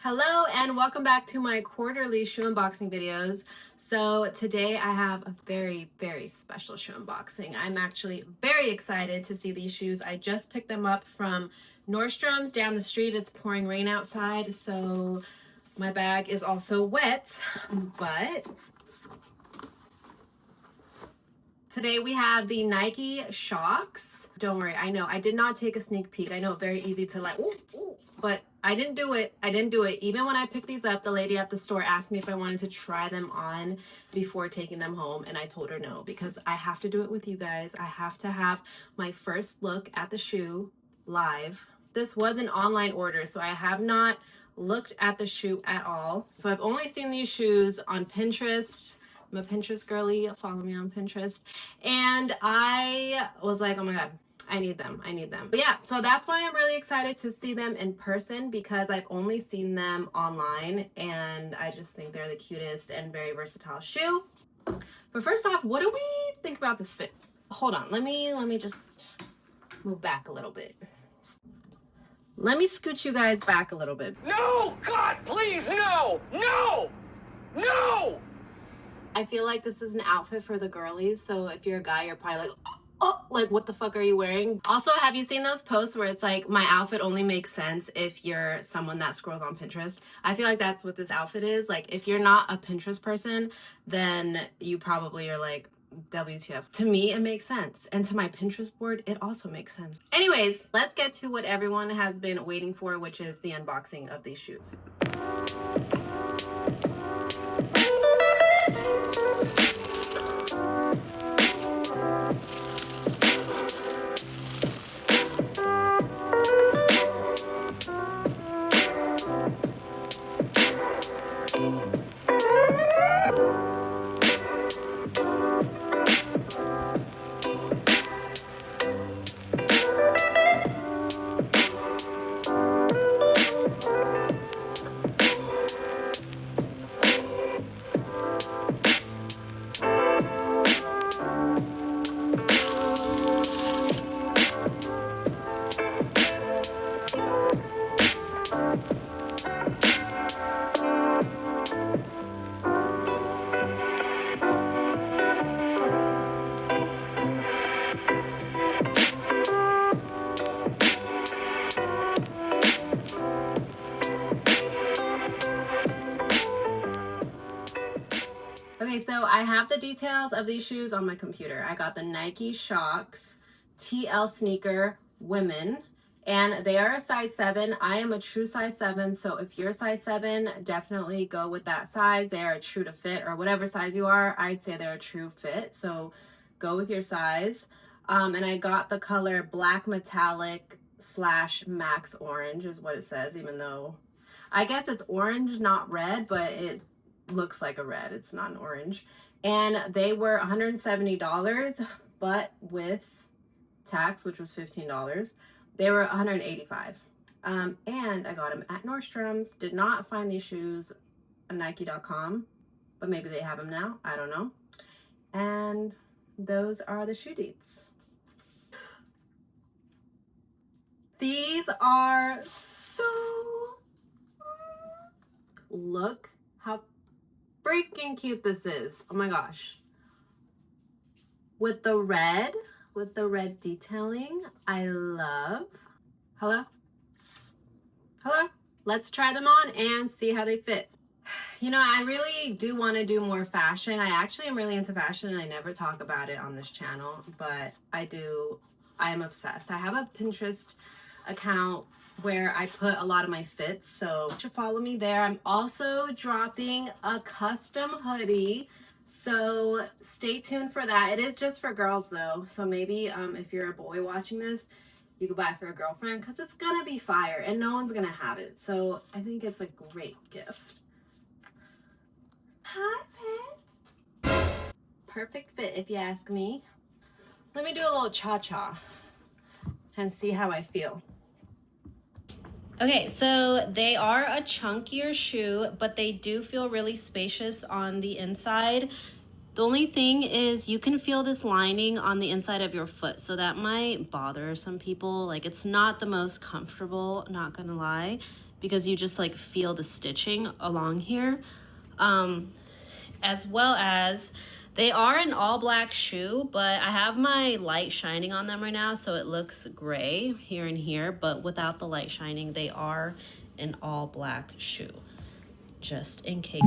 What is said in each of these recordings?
Hello and welcome back to my quarterly shoe unboxing videos. So today I have a very special shoe unboxing. I'm actually very excited to see these shoes. I just picked them up from Nordstrom's down the street. It's pouring rain outside, so my bag is also wet, but today we have the Nike Shox. Don't worry, I know I did not take a sneak peek. I know, very easy to like, but I didn't do it. Even when I picked these up, the lady at the store asked me if I wanted to try them on before taking them home, and I told her no, because I have to do it with you guys. I have to have my first look at the shoe live. This was an online order, so I have not looked at the shoe at all. So I've only seen these shoes on Pinterest. I'm a Pinterest girly. Follow me on Pinterest. And I was like, oh my God, I need them. But yeah, so that's why I'm really excited to see them in person, because I've only seen them online and I just think they're the cutest and very versatile shoe. But first off, what do we think about this fit? Hold on, let me just move back a little bit. Let me scoot you guys back a little bit. No, God, please, no, no, no. I feel like this is an outfit for the girlies, so if you're a guy, you're probably like, oh, like what the fuck are you wearing? Also, have you seen those posts where it's like, my outfit only makes sense if you're someone that scrolls on Pinterest? I feel like that's what this outfit is. Like, if you're not a Pinterest person, then you probably are like, WTF. To me, it makes sense. And to my Pinterest board, it also makes sense. Anyways, let's get to what everyone has been waiting for, which is the unboxing of these shoes. Okay, so I have the details of these shoes on my computer. I got the Nike Shox TL sneaker women, and they are a size 7. I am a true size 7, so if you're a size 7, definitely go with that size. They are true to fit, or whatever size you are, I'd say they're a true fit, so go with your size. And I got the color black metallic / max orange is what it says, even though I guess it's orange, not red, but it looks like a red. It's not an orange. And they were $170, but with tax, which was $15, they were $185. And I got them at Nordstrom's. Did not find these shoes on Nike.com, but maybe they have them now. I don't know. And those are the shoe deets. These are so... Look how freaking cute this is. Oh my gosh. With the red detailing, I love. Hello? Let's try them on and see how they fit. You know, I really do want to do more fashion. I actually am really into fashion, and I never talk about it on this channel, but I am obsessed. I have a Pinterest account where I put a lot of my fits, so you should follow me there. I'm also dropping a custom hoodie, so stay tuned for that. It is just for girls though, so maybe if you're a boy watching this, you could buy it for a girlfriend, because it's gonna be fire and no one's gonna have it, so I think it's a great gift. Hi, pet. Perfect fit if you ask me. Let me do a little cha-cha and see how I feel. Okay, so they are a chunkier shoe, but they do feel really spacious on the inside. The only thing is you can feel this lining on the inside of your foot, so that might bother some people. Like, it's not the most comfortable, not gonna lie. because you just like feel the stitching along here. As well as they are an all black shoe, but I have my light shining on them right now, so it looks gray here and here, but without the light shining, they are an all black shoe, just in case.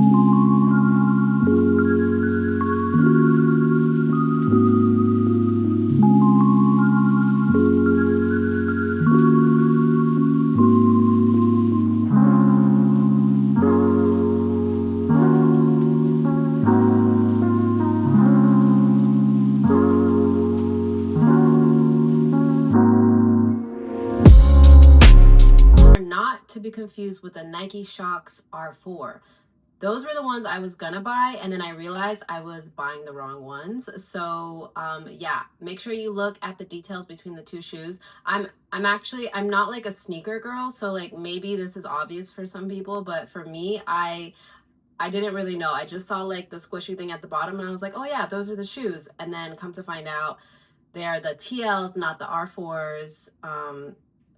Not to be confused with the Nike Shox R4. Those were the ones I was gonna buy, and then I realized I was buying the wrong ones. So yeah, make sure you look at the details between the two shoes. I'm not like a sneaker girl, so like maybe this is obvious for some people, but for me, I didn't really know. I just saw like the squishy thing at the bottom, and I was like, oh yeah, those are the shoes. And then come to find out, they are the TLs, not the R4s.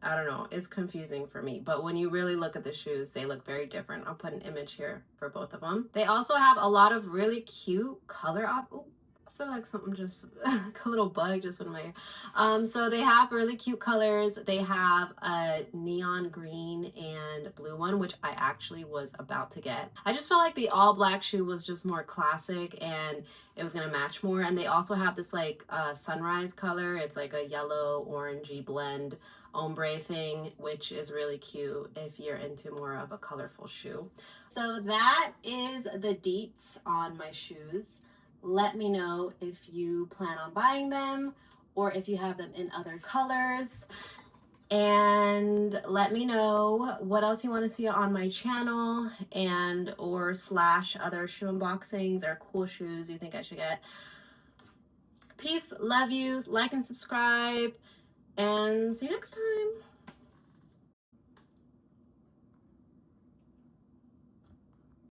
I don't know, it's confusing for me, but when you really look at the shoes, they look very different. I'll put an image here for both of them. They also have a lot of really cute color I feel like something just a little bug just went in my ear. So they have really cute colors. They have a neon green and blue one, which I actually was about to get. I just felt like the all black shoe was just more classic and it was gonna match more. And they also have this like sunrise color. It's like a yellow orangey blend ombre thing, which is really cute if you're into more of a colorful shoe. So that is the deets on my shoes. Let me know if you plan on buying them or if you have them in other colors. And let me know what else you want to see on my channel and or / other shoe unboxings or cool shoes you think I should get. Peace, love you, like and subscribe, and see you next time.